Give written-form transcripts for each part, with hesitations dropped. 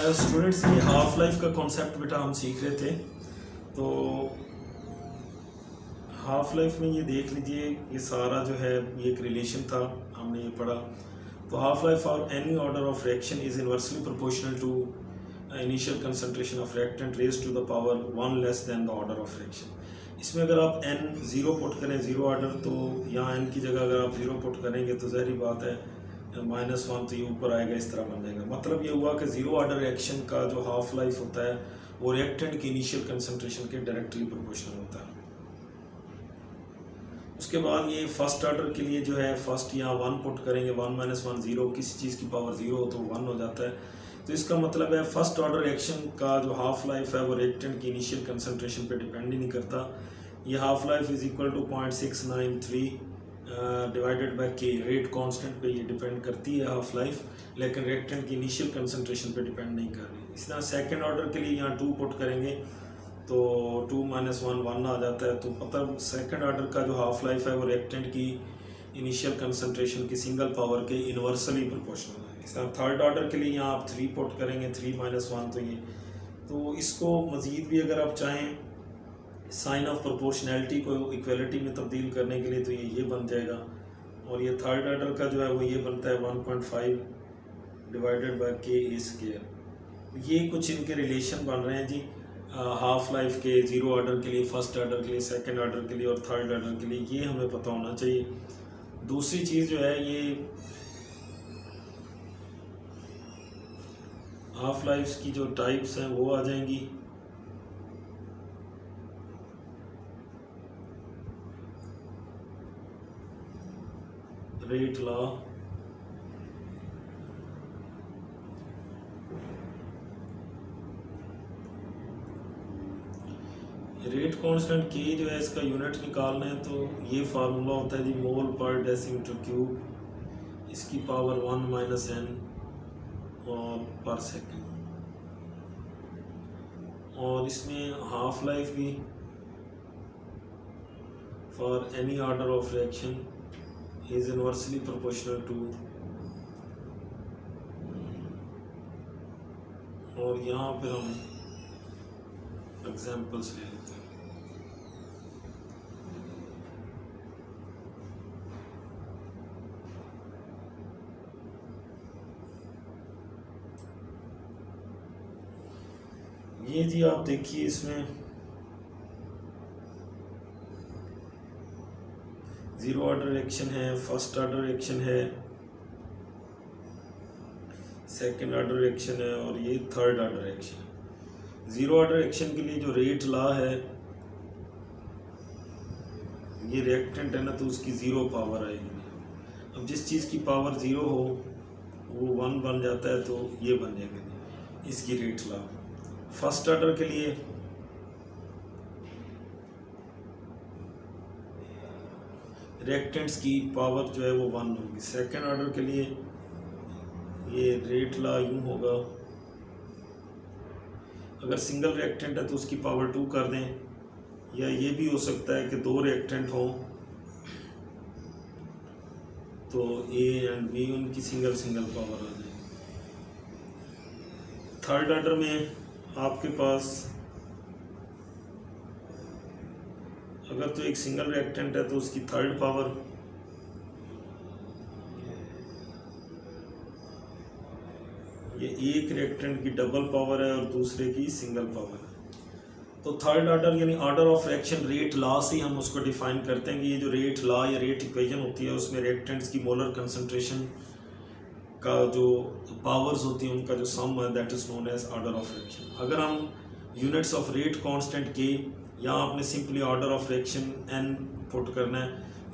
Students ये half life का concept बेटा हम सीख रहे थे। तो हाफ लाइफ में ये देख लीजिए, ये सारा जो है ये एक रिलेशन था, हमने ये पढ़ा। तो हाफ लाइफ और any order of reaction is inversely proportional to initial concentration of reactant raise to the power 1 less than the order of reaction. इसमें अगर आप n ज़ीरो पुट करें, ज़ीरो ऑर्डर, तो यहाँ n की जगह अगर आप ज़ीरो पुट करेंगे तो ज़ाहिर बात है -1 तो ये ऊपर आएगा, इस तरह बन जाएगा। मतलब ये हुआ कि ज़ीरो ऑर्डर रिएक्शन का जो हाफ लाइफ होता है वो रिएक्टेंट की इनिशियल कंसंट्रेशन के डायरेक्टली प्रोपोर्शनल होता है। उसके बाद ये फर्स्ट ऑर्डर के लिए जो है फर्स्ट यहाँ 1 पुट करेंगे, 1 - 1 0, किसी चीज़ की पावर 0 हो तो 1 हो जाता है। तो इसका मतलब है फर्स्ट ऑर्डर रिएक्शन का जो हाफ लाइफ है वो रिएक्टेंट की इनिशियल कंसंट्रेशन पे डिपेंड ही नहीं करता। ये half life is equal to 0.693 divided by K, rate constant पे ये डिपेंड करती है हाफ लाइफ, लेकिन रिएक्टेंट की इनिशियल कंसंट्रेशन पे डिपेंड नहीं कर रही। इस तरह सेकेंड ऑर्डर के लिए यहाँ 2 पुट करेंगे तो 2 - 1 1 आ जाता है। तो मतलब सेकेंड ऑर्डर का जो हाफ लाइफ है वो रिएक्टेंट की इनिशियल कंसंट्रेशन की सिंगल पावर के इन्वर्सली प्रोपोर्शनल है। इस तरह थर्ड ऑर्डर के लिए यहाँ आप 3 पुट करेंगे, 3 - 1 तो ये, तो इसको मज़ीद भी अगर आप चाहें साइन ऑफ प्रोपोर्शनैलिटी को इक्वलिटी में तब्दील करने के लिए तो ये बन जाएगा। और ये थर्ड ऑर्डर का जो है वो ये बनता है 1.5 डिवाइडेड बाय k²। ये कुछ इनके रिलेशन बन रहे हैं जी हाफ लाइफ के, ज़ीरो ऑर्डर के लिए, फर्स्ट ऑर्डर के लिए, सेकंड ऑर्डर के लिए और थर्ड ऑर्डर के लिए, ये हमें पता होना चाहिए। दूसरी चीज़ जो है ये हाफ लाइफ की जो टाइप्स हैं वो आ जाएंगी। रेट लॉ, रेट कांस्टेंट के जो है इसका यूनिट निकालना है तो ये फार्मूला होता है जी मोल पर डेसीमीटर क्यूब, इसकी पावर 1 - n और पर सेकंड। और इसमें हाफ लाइफ भी for any order of reaction is inversely proportional to, और यहाँ पर हम एग्जाम्पल्स ले लेते हैं। ये जी आप देखिए, इसमें ज़ीरो ऑर्डर रिएक्शन है, फर्स्ट ऑर्डर रिएक्शन है, सेकंड ऑर्डर रिएक्शन है और ये थर्ड ऑर्डर रिएक्शन है। ज़ीरो ऑर्डर रिएक्शन के लिए जो रेट लॉ है, ये रिएक्टेंट है ना तो उसकी ज़ीरो पावर आएगी। अब जिस चीज़ की पावर 0 हो वो 1 बन जाता है, तो ये बन जाएगा इसकी रेट लॉ। फर्स्ट ऑर्डर के लिए रिएक्टेंट्स की पावर जो है वो 1 होगी। सेकेंड ऑर्डर के लिए ये रेट लॉ यूँ होगा, अगर सिंगल रिएक्टेंट है तो उसकी पावर 2 कर दें, या ये भी हो सकता है कि 2 रिएक्टेंट हों तो A एंड B उनकी सिंगल पावर आ जाए। थर्ड ऑर्डर में आपके पास अगर तो एक सिंगल रिएक्टेंट है तो उसकी थर्ड पावर, ये एक रिएक्टेंट की डबल पावर है और दूसरे की सिंगल पावर है। तो थर्ड ऑर्डर यानी order of reaction rate law से हम उसको डिफाइन करते हैं कि ये जो रेट लॉ या रेट इक्वेशन होती है उसमें रिएक्टेंट्स की मोलर कंसंट्रेशन का जो पावर्स होती हैं उनका जो सम है that is known as order of reaction. अगर हम यूनिट्स ऑफ रेट कांस्टेंट के, यहाँ आपने simply order of reaction n put करना है,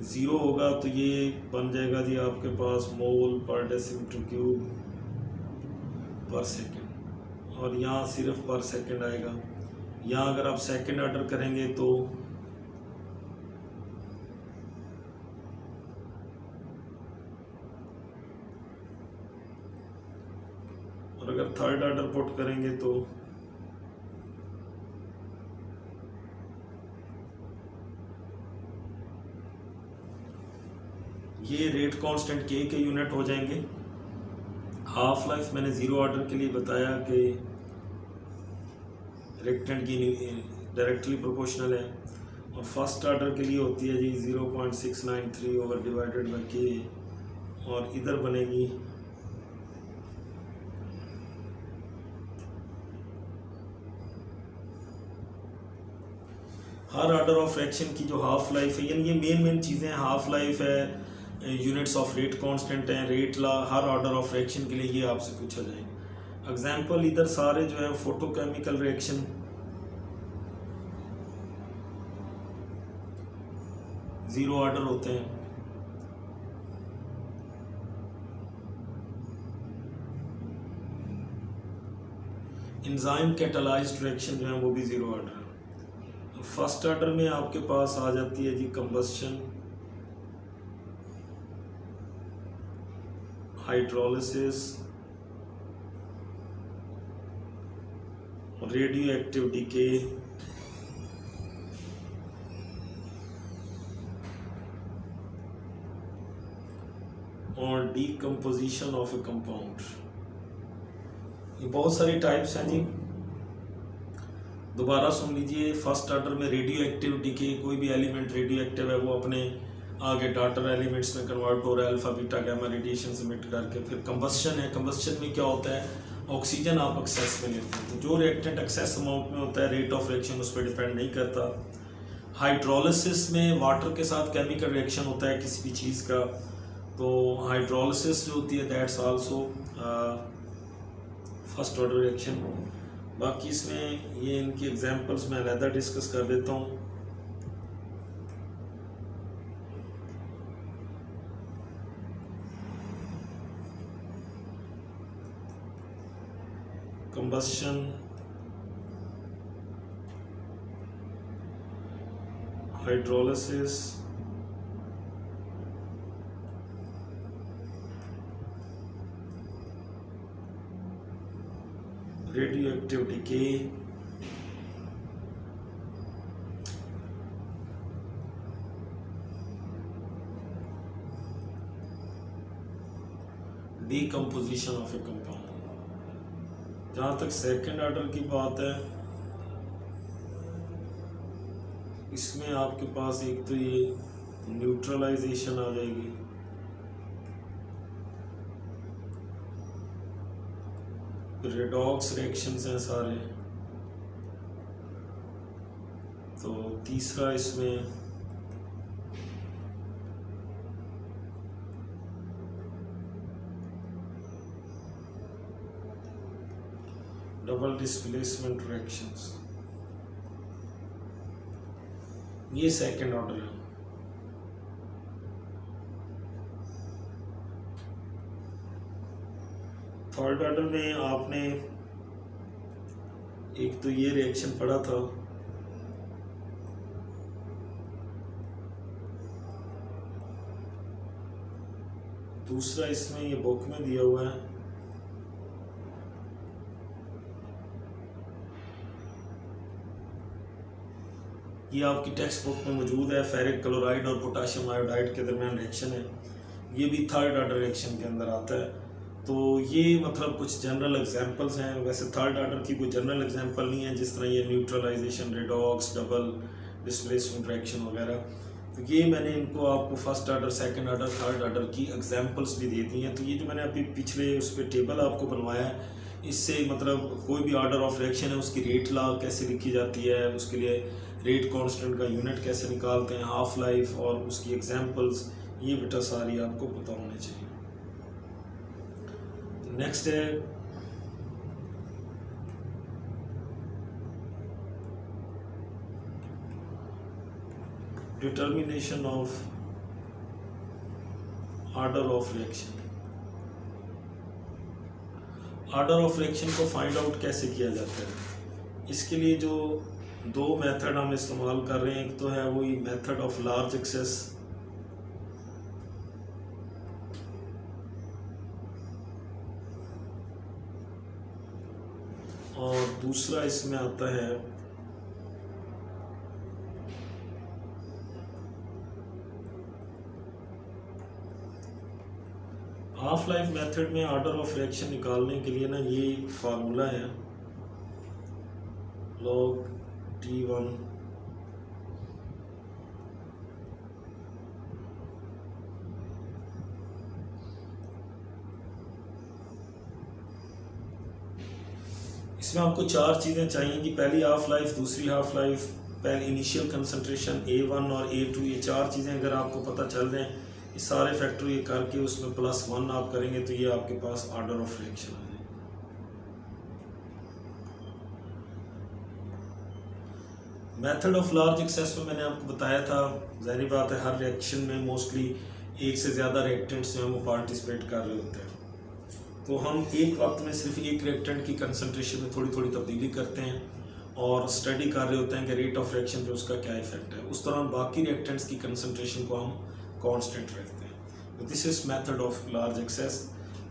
0 होगा तो ये बन जाएगा जी आपके पास मोल पर डेसीमीटर क्यूब पर सेकेंड, और यहाँ सिर्फ पर सेकेंड आएगा। यहाँ अगर आप सेकेंड ऑर्डर करेंगे तो और अगर थर्ड ऑर्डर पुट करेंगे तो ये रेट कांस्टेंट के यूनिट हो जाएंगे। हाफ लाइफ मैंने ज़ीरो ऑर्डर के लिए बताया कि रेक्टेंट की डायरेक्टली प्रोपोर्शनल है, और फर्स्ट ऑर्डर के लिए होती है जी 0.693 ओवर डिवाइडेड बाई के, और इधर बनेगी हर ऑर्डर ऑफ फ्रैक्शन की जो हाफ लाइफ है, यानी ये मेन चीज़ें हाफ लाइफ है, यूनिट्स ऑफ रेट कांस्टेंट हैं, रेट ला, हर ऑर्डर ऑफ रिएक्शन के लिए ये आपसे पूछा जाएगा। एग्जांपल इधर सारे जो है फोटोकेमिकल रिएक्शन, जीरो ऑर्डर होते हैं। एंजाइम कैटालाइज्ड रिएक्शन जो है वो भी जीरो ऑर्डर है। फर्स्ट ऑर्डर में आपके पास आ जाती है जी combustion, hydrolysis, radioactive decay, और डीकम्पोजिशन ऑफ ए कंपाउंड। ये बहुत सारी टाइप्स हैं जी, दोबारा सुन लीजिए। फर्स्ट ऑर्डर में रेडियो एक्टिव डिके, कोई भी एलिमेंट रेडियो एक्टिव है वो अपने आगे डाटर एलिमेंट्स में कन्वर्ट हो रहा है अल्फा बीटा गामा रेडिएशन से मिट करके। फिर कंबस्शन है, कंबस्शन में क्या होता है, ऑक्सीजन आप एक्सेस में लेते हैं, तो जो रिएक्टेंट एक्सेस अमाउंट में होता है रेट ऑफ रिएक्शन उस पर डिपेंड नहीं करता। हाइड्रोलिसिस में वाटर के साथ केमिकल रिएक्शन होता है किसी भी चीज़ का, तो हाइड्रोलिसिस जो होती है that's also first order reaction. बाकी इसमें ये इनकी एग्जांपल्स मैं अलग डिस्कस कर देता हूँ। Combustion, hydrolysis, radioactive decay, decomposition of a compound. जहाँ तक सेकेंड ऑर्डर की बात है, इसमें आपके पास एक तो ये न्यूट्रलाइजेशन आ जाएगी, रेडॉक्स रिएक्शंस हैं सारे, तो तीसरा इसमें डबल डिस्प्लेसमेंट रिएक्शंस, ये सेकेंड ऑर्डर है। थर्ड ऑर्डर में आपने एक तो ये रिएक्शन पढ़ा था, दूसरा इसमें ये बुक में दिया हुआ है, ये आपकी टेक्स्ट बुक में मौजूद है। फेरिक क्लोराइड और पोटाशियम आयोडाइड के दरमियान रिएक्शन है, ये भी थर्ड ऑर्डर रिएक्शन के अंदर आता है। तो ये मतलब कुछ जनरल एग्जांपल्स हैं। वैसे थर्ड ऑर्डर की कोई जनरल एग्जांपल नहीं है, जिस तरह ये neutralization, redox, double displacement reaction वगैरह। तो ये मैंने इनको आपको first order, second order, third order की एग्जांपल्स भी दे दी हैं। तो ये जो मैंने अभी पिछले उस पर टेबल आपको बनवाया है, इससे मतलब कोई भी ऑर्डर ऑफ रिएक्शन है उसकी रेट लॉ कैसे लिखी जाती है, उसके लिए रेट कांस्टेंट का यूनिट कैसे निकालते हैं, हाफ लाइफ और उसकी एग्जांपल्स, ये बेटा सारी आपको पता होनी चाहिए। नेक्स्ट है determination of order of reaction. Order of reaction को फाइंड आउट कैसे किया जाता है, इसके लिए जो दो मेथड हम इस्तेमाल कर रहे हैं, एक तो है वही मेथड ऑफ लार्ज एक्सेस, और दूसरा इसमें आता है हाफ लाइफ मेथड में ऑर्डर ऑफ रिएक्शन निकालने के लिए ना ये फार्मूला है log T1 इसमें आपको चार चीज़ें चाहिए कि पहली हाफ लाइफ, दूसरी हाफ लाइफ, पहले इनिशियल कंसंट्रेशन A1 और A2, ये चार चीज़ें अगर आपको पता चल जाएं, ये सारे फैक्टर ये करके उसमें +1 आप करेंगे तो ये आपके पास ऑर्डर ऑफ रिएक्शन आ जाएगा। मेथड ऑफ लार्ज एक्सेस में मैंने आपको बताया था, ज़ाहिर बात है हर रिएक्शन में मोस्टली एक से ज़्यादा रिएक्टेंट्स जो हैं वो पार्टिसिपेट कर रहे होते हैं, तो हम एक वक्त में सिर्फ एक रिएक्टेंट की कंसंट्रेशन में थोड़ी थोड़ी तब्दीली करते हैं और स्टडी कर रहे होते हैं कि रेट ऑफ रिएक्शन पे उसका क्या इफेक्ट है। उस दौरान बाकी रिएक्टेंट्स की कंसंट्रेशन को हम कांस्टेंट रखते हैं। This is method of large access.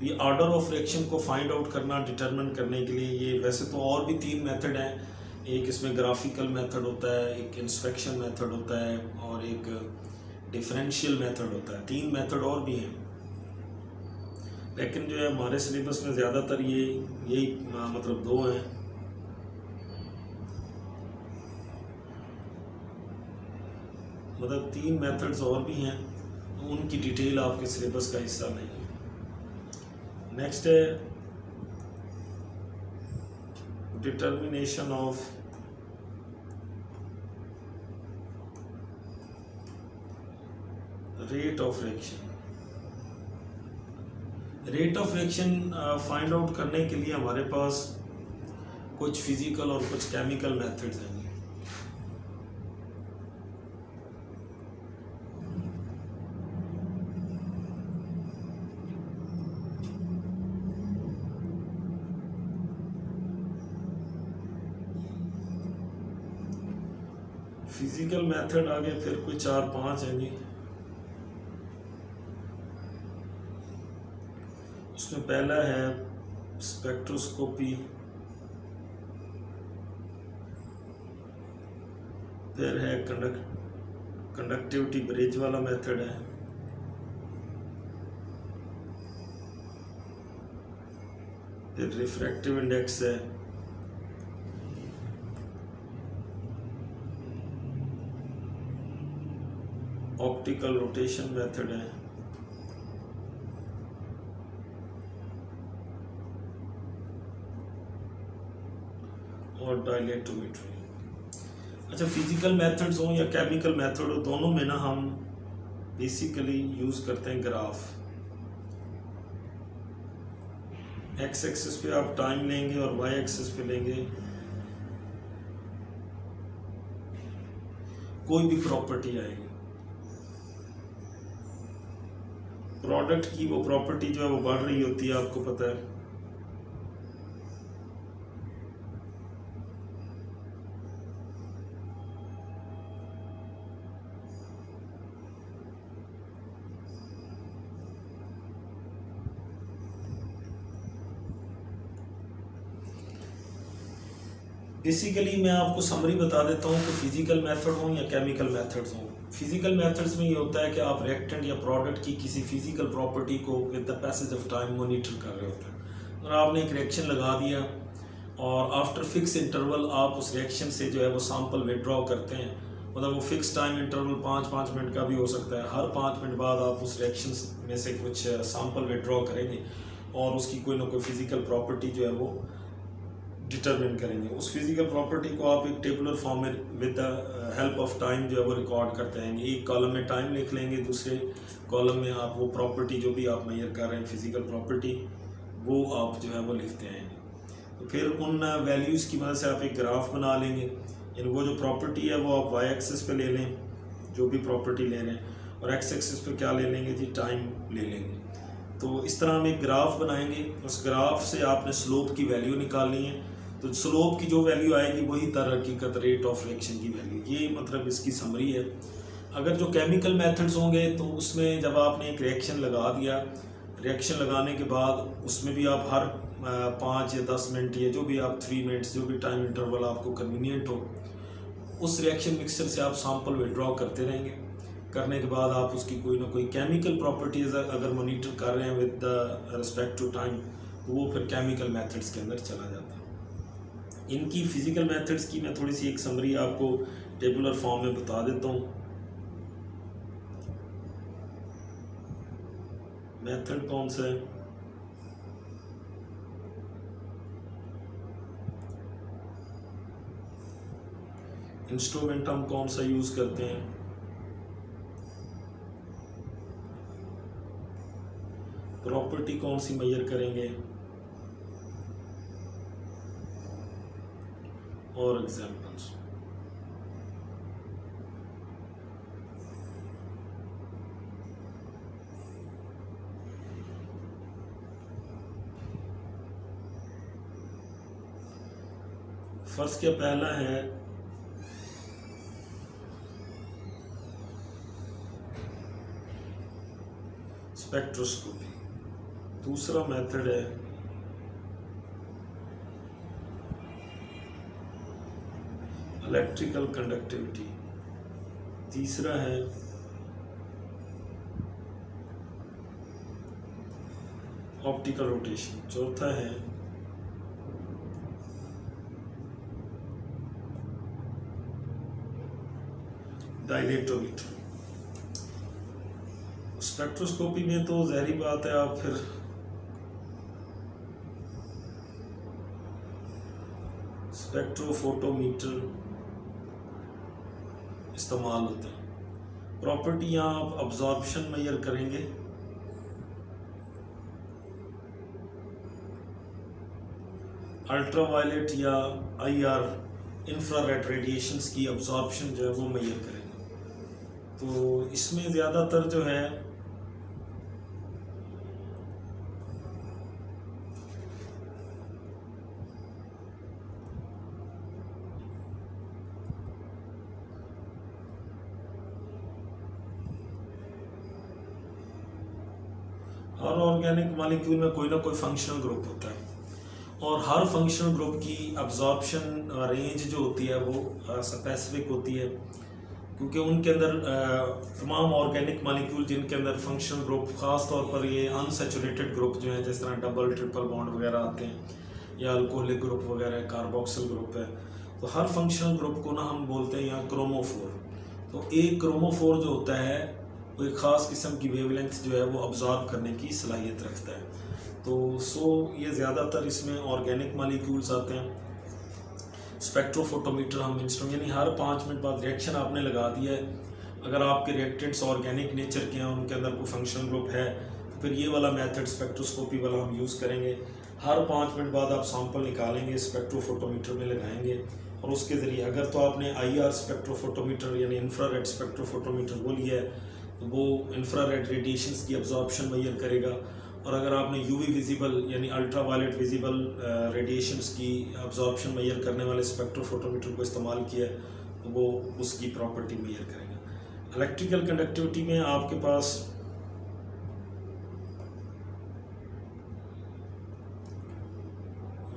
ये ऑर्डर ऑफ रिएक्शन को फाइंड आउट करना, डिटरमिन करने के लिए ये वैसे तो और भी 3 मेथड हैं। एक इसमें ग्राफिकल मेथड होता है, एक इंस्पेक्शन मेथड होता है और एक डिफरेंशियल मेथड होता है। 3 मेथड और भी हैं, लेकिन जो है हमारे सिलेबस में ज़्यादातर यही मतलब 2 हैं। मतलब 3 मेथड्स और भी हैं, उनकी डिटेल आपके सिलेबस का हिस्सा नहीं है। नेक्स्ट है determination of rate of reaction. Rate of reaction find out करने के लिए हमारे पास कुछ फिजिकल और कुछ केमिकल मेथड्स हैं। फिजिकल मेथड आगे फिर कोई 4-5 हैं जी। उसमें पहला है स्पेक्ट्रोस्कोपी, फिर है कंडक्टिविटी ब्रिज वाला मेथड है, फिर रिफ्रैक्टिव इंडेक्स है, ऑप्टिकल रोटेशन मेथड है, और डायलेक्ट्रोमेट्री। अच्छा, फिजिकल मेथड्स हो या केमिकल मेथड हो, दोनों में ना हम बेसिकली यूज करते हैं ग्राफ। एक्स एक्सिस पे आप टाइम लेंगे और वाई एक्सिस पे लेंगे कोई भी प्रॉपर्टी आएगी। प्रोडक्ट की वो प्रॉपर्टी जो है वो बढ़ रही होती है, आपको पता है। बेसिकली मैं आपको समरी बता देता हूँ कि फिजिकल मेथड हो या केमिकल मेथड्स हो। फिजिकल मेथड्स में ये होता है कि आप रिएक्टेंट या प्रोडक्ट की किसी फिजिकल प्रॉपर्टी को with the passage of time monitor कर रहे होते हैं। और आपने एक रिएक्शन लगा दिया और आफ्टर फिक्स इंटरवल आप उस रिएक्शन से जो है वो सैंपल विड्रॉ करते हैं। मतलब वो फिक्स टाइम इंटरवल 5-5 मिनट का भी हो सकता है। हर 5 मिनट बाद आप उस रिएक्शन में से कुछ सैंपल विड्रॉ करेंगे और उसकी कोई ना कोई फिजिकल प्रॉपर्टी जो है वो डिटरमिन करेंगे। उस फिजिकल प्रॉपर्टी को आप एक टेबुलर फॉर्म में with the help of time जो है वो रिकॉर्ड करते हैं। एक कॉलम में टाइम लिख लेंगे, दूसरे कॉलम में आप वो प्रॉपर्टी जो भी आप मेजर कर रहे हैं फिजिकल प्रॉपर्टी, वो आप जो है वो लिखते हैं। तो फिर उन वैल्यूज़ की मदद से आप एक ग्राफ बना लेंगे। यानी वो जो प्रॉपर्टी है वो आप वाई एक्सिस पे ले लें, जो भी प्रॉपर्टी ले रहे हैं, और एक्स एक्सिस पे क्या ले लेंगे जी, टाइम ले लेंगे। तो इस तरह हम एक ग्राफ बनाएंगे। उस ग्राफ से आपने स्लोप की वैल्यू निकालनी है। तो स्लोप की जो वैल्यू आएगी वही दर हकीकत रेट ऑफ रिएक्शन की वैल्यू। ये मतलब इसकी समरी है। अगर जो केमिकल मेथड्स होंगे तो उसमें जब आपने एक रिएक्शन लगा दिया, रिएक्शन लगाने के बाद उसमें भी आप हर 5 या 10 मिनट या जो भी आप 3 मिनट्स जो भी टाइम इंटरवल आपको कन्वीनियंट हो, उस रिएक्शन मिक्सचर से आप सैंपल विड्रॉ करते रहेंगे। करने के बाद आप उसकी कोई ना कोई केमिकल प्रॉपर्टीज अगर मॉनिटर कर रहे हैं with the respect to time, तो वो फिर केमिकल मेथड्स के अंदर चला जाता है। इनकी फिजिकल मेथड्स की मैं थोड़ी सी एक समरी आपको टेबुलर फॉर्म में बता देता हूँ। मेथड कौन सा है? इंस्ट्रूमेंट हम कौन सा यूज करते हैं? प्रॉपर्टी कौन सी मेजर करेंगे? और एग्जांपल्स। फर्स्ट क्या पहला है स्पेक्ट्रोस्कोपी, दूसरा मेथड है इलेक्ट्रिकल कंडक्टिविटी, तीसरा है ऑप्टिकल रोटेशन, चौथा है डायनेटोमीटर। स्पेक्ट्रोस्कोपी में तो ज़ाहिर बात है आप फिर स्पेक्ट्रोफोटोमीटर इस्तेमाल होते हैं। प्रॉपर्टी यहाँ आप अब्जॉर्प्शन मेजर करेंगे, अल्ट्रावायलेट या आईआर इंफ्रारेड रेडिएशंस की अब्जॉर्प्शन जो है वो मेजर करेंगे। तो इसमें ज़्यादातर जो है हर ऑर्गेनिक मॉलिक्यूल में कोई ना कोई फंक्शनल ग्रुप होता है, और हर फंक्शनल ग्रुप की अब्जॉर्प्शन रेंज जो होती है वो स्पेसिफिक होती है, क्योंकि उनके अंदर तमाम ऑर्गेनिक मॉलिक्यूल जिनके अंदर फंक्शनल ग्रुप, ख़ास तौर पर ये अनसैचुरेटेड ग्रुप जो हैं जिस तरह डबल ट्रिपल बॉन्ड वगैरह आते हैं या अल्कोहलिक ग्रुप वगैरह, कार्बोक्सिल ग्रुप है, तो हर फंक्शनल ग्रुप को ना हम बोलते हैं यहाँ क्रोमोफोर। तो एक क्रोमोफोर जो होता है वो एक ख़ास किस्म की वेवलेंथ जो है वो अब्जॉर्ब करने की सलाहियत रखता है। तो ये ज़्यादातर इसमें ऑर्गेनिक मॉलिक्यूल्स आते हैं। स्पेक्ट्रोफोटोमीटर हम इंस्ट्रूमेंट, यानी हर 5 मिनट बाद रिएक्शन आपने लगा दिया है, अगर आपके रिएक्टेंट्स ऑर्गेनिक नेचर के हैं, उनके अंदर कोई फंक्शनल ग्रुप है, तो फिर ये वाला मेथड स्पेक्ट्रोस्कोपी वाला हम यूज़ करेंगे। हर 5 मिनट बाद आप सैंपल निकालेंगे, स्पेक्ट्रोफोटोमीटर में लगाएंगे, और उसके ज़रिए अगर तो आपने आईआर स्पेक्ट्रोफोटोमीटर यानी इंफ्रारेड स्पेक्ट्रोफोटोमीटर वो लिया है, तो वो इंफ्रारेड रेडिएशंस की अब्जॉर्प्शन मेजर करेगा, और अगर आपने यूवी विजिबल यानी अल्ट्रावायलेट विजिबल रेडिएशंस की अब्जॉर्प्शन मेजर करने वाले स्पेक्ट्रोफोटोमीटर को इस्तेमाल किया है, तो वो उसकी प्रॉपर्टी मेजर करेगा। इलेक्ट्रिकल कंडक्टिविटी में आपके पास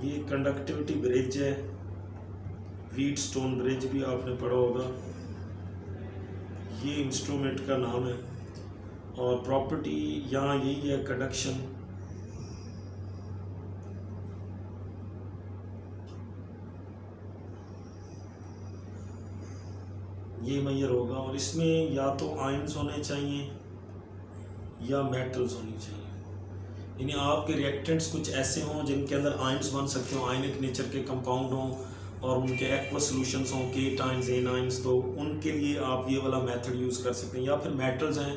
ये कंडक्टिविटी ब्रिज है, व्हीटस्टोन ब्रिज भी आपने पढ़ा होगा, ये इंस्ट्रूमेंट का नाम है, और प्रॉपर्टी यहाँ यही है कंडक्शन। ये मेजर होगा, और इसमें या तो आयंस होने चाहिए या मेटल्स होनी चाहिए, यानी आपके रिएक्टेंट्स कुछ ऐसे हों जिनके अंदर आयंस बन सकते हो, आयनिक नेचर के कंपाउंड हों, और उनके एक्वस सॉल्यूशंस हों, केटाइंस एनाइंस, तो उनके लिए आप ये वाला मेथड यूज़ कर सकते हैं। या फिर मेटल्स हैं,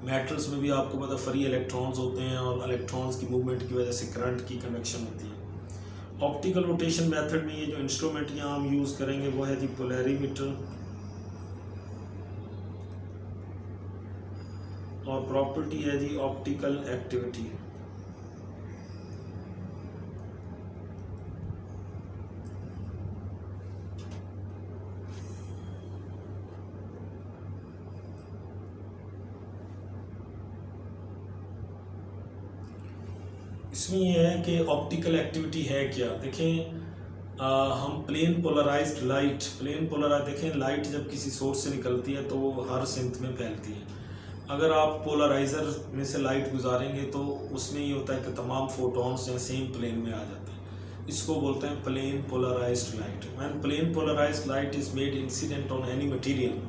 मेटल्स में भी आपको पता फ्री इलेक्ट्रॉन्स होते हैं, और इलेक्ट्रॉन्स की मूवमेंट की वजह से करंट की कंडक्शन होती है। ऑप्टिकल रोटेशन मेथड में ये जो इंस्ट्रूमेंट यहाँ हम यूज़ करेंगे वो है जी पोलैरीमीटर, और प्रॉपर्टी है जी ऑप्टिकल एक्टिविटी। इसमें यह है कि ऑप्टिकल एक्टिविटी है क्या, देखें हम प्लेन पोलराइज देखें, लाइट जब किसी सोर्स से निकलती है तो वो हर सिंथ में फैलती है। अगर आप पोलराइज़र में से लाइट गुजारेंगे तो उसमें ये होता है कि तमाम फोटॉन्स हैं सेम प्लेन में आ जाते हैं। इसको बोलते हैं plane polarised light. When plane polarised light is made incident on any material,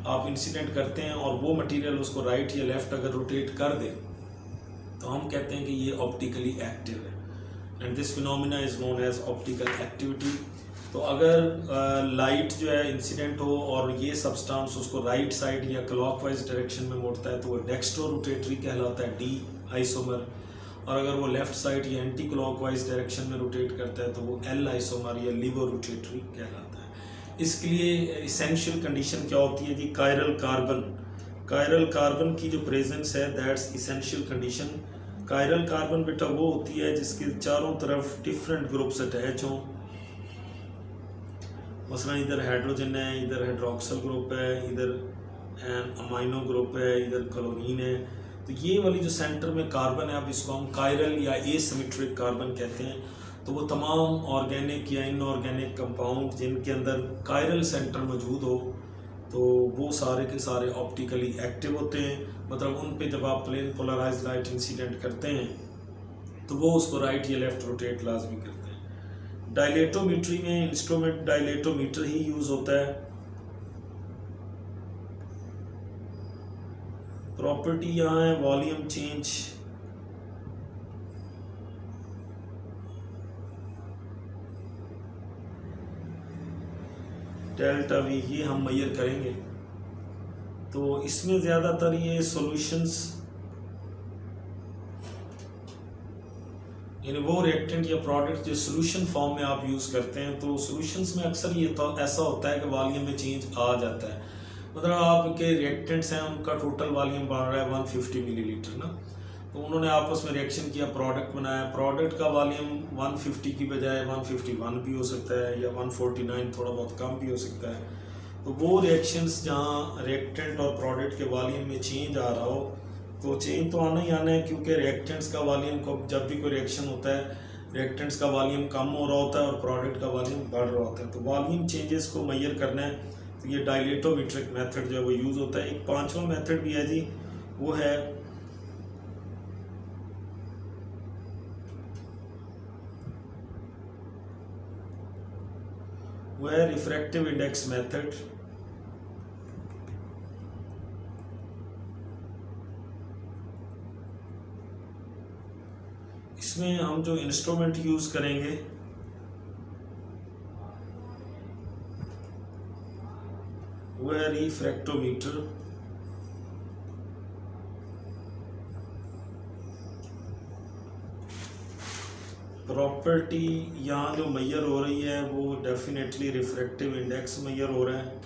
आप इंसिडेंट करते हैं और वो मटेरियल उसको राइट या लेफ्ट अगर रोटेट कर दे तो हम कहते हैं कि ये ऑप्टिकली एक्टिव है, and this phenomena is known as optical activity. तो अगर लाइट जो है इंसिडेंट हो और ये सब्सटेंस उसको राइट साइड या क्लॉकवाइज डायरेक्शन में मोड़ता है तो वो डेक्स्ट्रो रोटेटरी कहलाता है, डी आइसोमर। और अगर वो लेफ्ट साइड या एंटी क्लॉकवाइज डायरेक्शन में रोटेट करता है तो वो एल आइसोमर या लिवो रोटेटरी कहलाता है। इसके लिए इसेंशियल कंडीशन क्या होती है जी? कायरल कार्बन की जो प्रेजेंस है, that's essential condition. Chiral carbon बेटा वो होती है जिसके चारों तरफ डिफरेंट ग्रुप्स अटैच हों। मसलन इधर हाइड्रोजन है, इधर हाइड्रोक्सल ग्रुप है, इधर अमाइनो ग्रुप है, इधर क्लोरीन है। तो ये वाली जो सेंटर में कार्बन है, अब इसको हम कायरल या एसिमेट्रिक कार्बन कहते हैं। तो वो तमाम ऑर्गेनिक या इनऑर्गेनिक कंपाउंड जिनके अंदर कायरल सेंटर मौजूद हो तो वो सारे के सारे ऑप्टिकली एक्टिव होते हैं। मतलब उन पे जब आप प्लेन पोलराइज लाइट इंसिडेंट करते हैं तो वो उसको राइट या लेफ्ट रोटेट लाजमी करते हैं। डायलेटोमीट्री में इंस्ट्रूमेंट डायलेटोमीटर ही यूज़ होता है। प्रॉपर्टी यहाँ है वॉल्यूम चेंज, डेल्टा वी, ये हम मेजर करेंगे। तो इसमें ज़्यादातर ये सॉल्यूशंस यानी वो रिएक्टेंट या प्रोडक्ट जो सोल्यूशन फॉर्म में आप यूज़ करते हैं, तो सॉल्यूशंस में अक्सर ये तो ऐसा होता है कि वॉल्यूम में चेंज आ जाता है। मतलब आपके रिएक्टेंट्स हैं, उनका टोटल वॉल्यूम बन रहा है 150 मिलीलीटर ना, तो उन्होंने आपस में रिएक्शन किया, प्रोडक्ट बनाया। प्रोडक्ट का वॉल्यूम 150 की बजाय 151 भी हो सकता है या 149, थोड़ा बहुत कम भी हो सकता है। तो वो रिएक्शंस जहाँ रिएक्टेंट और प्रोडक्ट के वॉल्यूम में चेंज आ रहा हो तो चेंज तो आना ही आना है, क्योंकि रिएक्टेंट्स का वॉल्यूम को जब भी कोई रिएक्शन होता है रिएक्टेंट्स का वॉल्यूम कम हो रहा होता है और प्रोडक्ट का वॉल्यूम बढ़ रहा होता है। तो वॉल्यूम चेंजेस को मेजर करना है तो ये डायलेटोमीट्रिक मेथड जो है वो यूज़ होता है। एक पांचवा मेथड भी है जी, वो है रिफ्रैक्टिव इंडेक्स मेथड। इसमें हम जो इंस्ट्रूमेंट यूज करेंगे वो है रिफ्रैक्टोमीटर। प्रॉपर्टी यहाँ जो मेजर हो रही है वो डेफिनेटली रिफ्रैक्टिव इंडेक्स मेजर हो रहा है।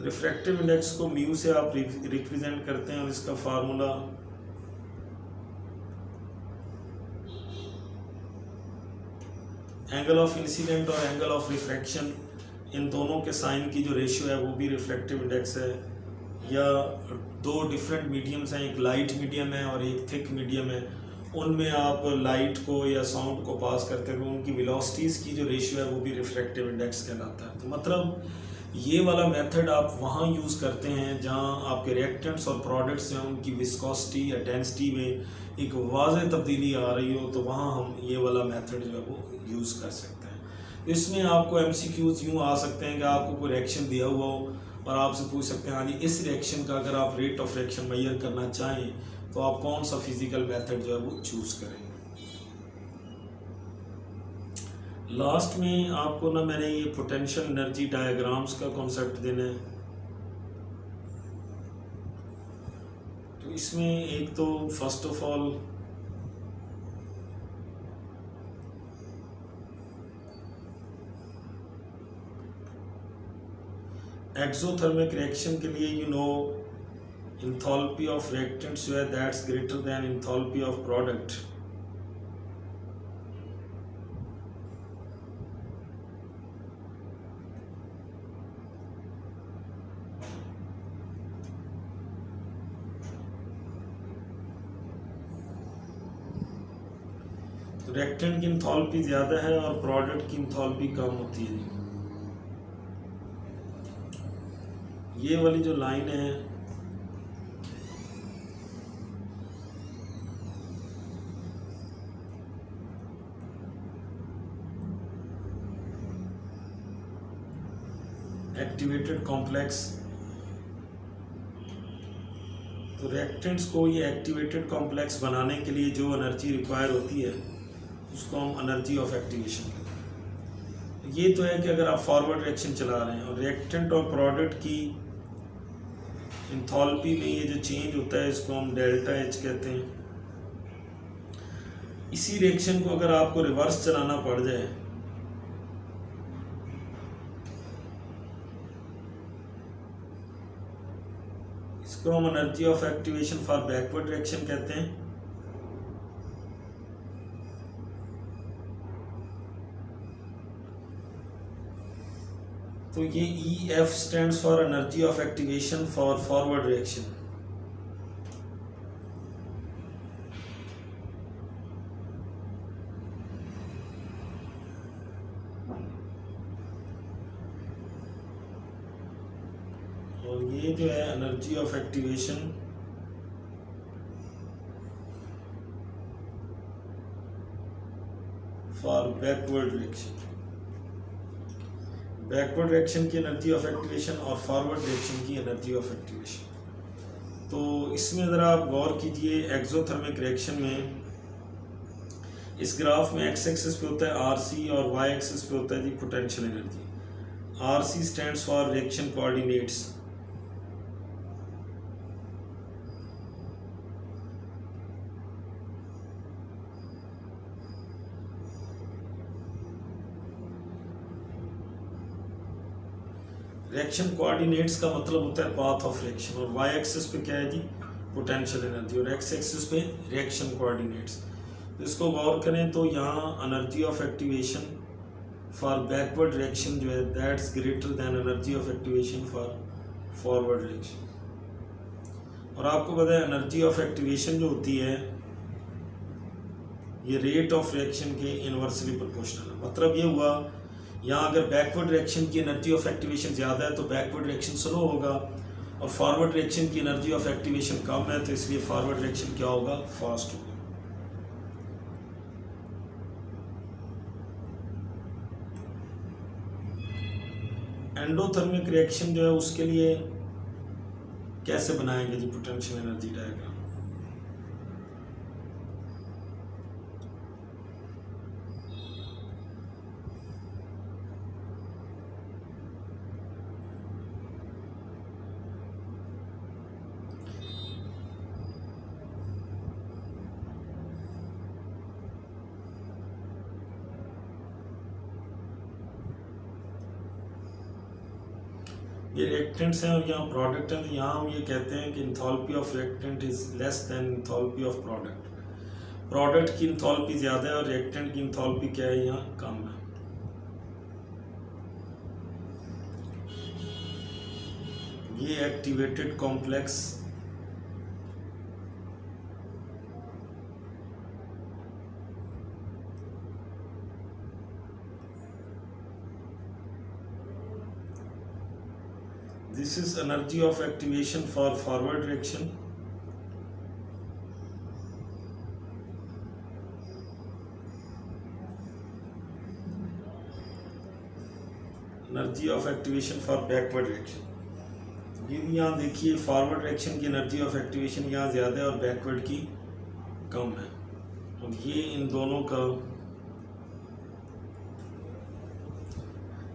रिफ्रैक्टिव इंडेक्स को म्यू से आप रिप्रेजेंट करते हैं और इसका फार्मूला एंगल ऑफ इंसिडेंट और एंगल ऑफ रिफ्रैक्शन, इन दोनों के साइन की जो रेशियो है वो भी रिफ्रैक्टिव इंडेक्स है। या दो डिफरेंट मीडियम्स हैं, एक लाइट मीडियम है और एक थिक मीडियम है, उनमें आप लाइट को या साउंड को पास करते हुए उनकी वेलोसिटीज़ की जो रेशियो है वो भी रिफ्रैक्टिव इंडेक्स कहलाता है। तो मतलब ये वाला मेथड आप वहाँ यूज़ करते हैं जहाँ आपके रिएक्टेंट्स और प्रोडक्ट्स हैं उनकी विस्कोसिटी या डेंसिटी में एक वाज़ेह तब्दीली आ रही हो, तो वहाँ हम ये वाला मेथड जो है वो यूज़ कर सकते हैं। इसमें आपको MCQs यूँ आ सकते हैं कि आपको कोई रिएक्शन दिया हुआ हो और आपसे पूछ सकते हैं हाँ जी इस रिएक्शन का अगर आप रेट ऑफ रिएक्शन मेजर करना चाहें तो आप कौन सा फिजिकल मेथड जो है वो चूज़ करेंगे। लास्ट में आपको ना मैंने ये पोटेंशियल एनर्जी डायग्राम्स का कॉन्सेप्ट देना है। तो इसमें एक तो first of all exothermic reaction के लिए you know enthalpy of reactants जो है that's greater then enthalpy of product. तो रिएक्टेंट की इंथैल्पी ज़्यादा है और प्रोडक्ट की इंथैल्पी कम होती है जी। ये वाली जो लाइन है एक्टिवेटेड कॉम्प्लेक्स, तो रिएक्टेंट्स को ये एक्टिवेटेड कॉम्प्लेक्स बनाने के लिए जो एनर्जी रिक्वायर होती है उसको हम एनर्जी ऑफ एक्टिवेशन कहते हैं। ये तो है कि अगर आप फॉरवर्ड रिएक्शन चला रहे हैं और रिएक्टेंट और प्रोडक्ट की इंथैल्पी में ये जो चेंज होता है इसको हम डेल्टा एच कहते हैं। इसी रिएक्शन को अगर आपको रिवर्स चलाना पड़ जाए इसको हम energy of activation for backward reaction कहते हैं। तो ये EF stands for energy of activation for forward reaction. और ये जो है energy of activation for backward reaction. Backward reaction की एनर्जी ऑफ एक्टिवेशन और फॉरवर्ड रिएक्शन की एनर्जी ऑफ एक्टिवेशन। तो इसमें ज़रा आप गौर कीजिए, एक्सोथर्मिक रिएक्शन में इस ग्राफ में एक्स एक्सिस पे होता है RC और वाई एक्सिस पे होता है जी potential energy. RC stands for reaction coordinates. Reaction coordinates का मतलब होता है पाथ ऑफ रिएक्शन, और वाई एक्सिस पे क्या है जी पोटेंशियल एनर्जी, और एक्स एक्सिस पे रिएक्शन कोऑर्डिनेट्स। तो इसको गौर करें तो यहाँ energy of activation for backward reaction जो है that's greater than energy of activation for forward reaction. और आपको पता है एनर्जी ऑफ एक्टिवेशन जो होती है ये रेट ऑफ रिएक्शन के इनवर्सली प्रोपोर्शनल है। मतलब ये हुआ यहाँ अगर बैकवर्ड रिएक्शन की एनर्जी ऑफ एक्टिवेशन ज़्यादा है तो बैकवर्ड रिएक्शन स्लो होगा, और फॉरवर्ड रिएक्शन की एनर्जी ऑफ एक्टिवेशन कम है तो इसलिए फॉरवर्ड रिएक्शन क्या होगा फास्ट होगा। एंडोथर्मिक रिएक्शन जो है उसके लिए कैसे बनाएंगे जी पोटेंशियल एनर्जी डायग्राम। ये रिएक्टेंट्स हैं और यहाँ प्रोडक्ट है, तो यहाँ हम ये कहते हैं कि enthalpy of reactant is less than enthalpy of product. Product की इंथैल्पी ज़्यादा है और रिएक्टेंट की इंथैल्पी क्या है यहाँ कम है। ये activated complex this is energy of activation for forward reaction, energy of activation for backward reaction. ये भी यहाँ देखिए फॉरवर्ड रिएक्शन की एनर्जी ऑफ एक्टिवेशन यहाँ ज़्यादा है और बैकवर्ड की कम है, और ये इन दोनों का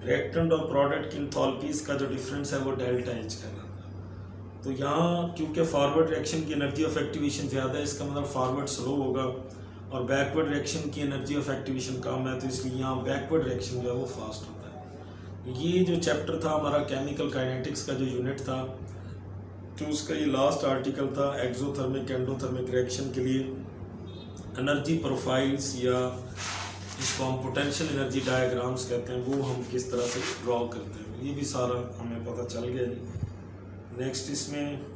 रिएक्टेंट और प्रोडक्ट की इंथैल्पीज का जो डिफरेंस है वो डेल्टा एच कहलाता है। तो यहाँ क्योंकि फॉरवर्ड रिएक्शन की एनर्जी ऑफ एक्टिवेशन ज़्यादा है इसका मतलब फॉरवर्ड स्लो होगा, और बैकवर्ड रिएक्शन की एनर्जी ऑफ एक्टिवेशन कम है तो इसलिए यहाँ बैकवर्ड रिएक्शन जो है वो फास्ट होता है। ये जो चैप्टर था हमारा केमिकल काइनेटिक्स का जो यूनिट था, तो उसका ये लास्ट आर्टिकल था एक्सोथर्मिक एंडोथर्मिक रिएक्शन के लिए एनर्जी प्रोफाइल्स, या जिसको हम पोटेंशियल एनर्जी डायग्राम्स कहते हैं, वो हम किस तरह से ड्रॉ करते हैं, ये भी सारा हमें पता चल गया जी। नेक्स्ट इसमें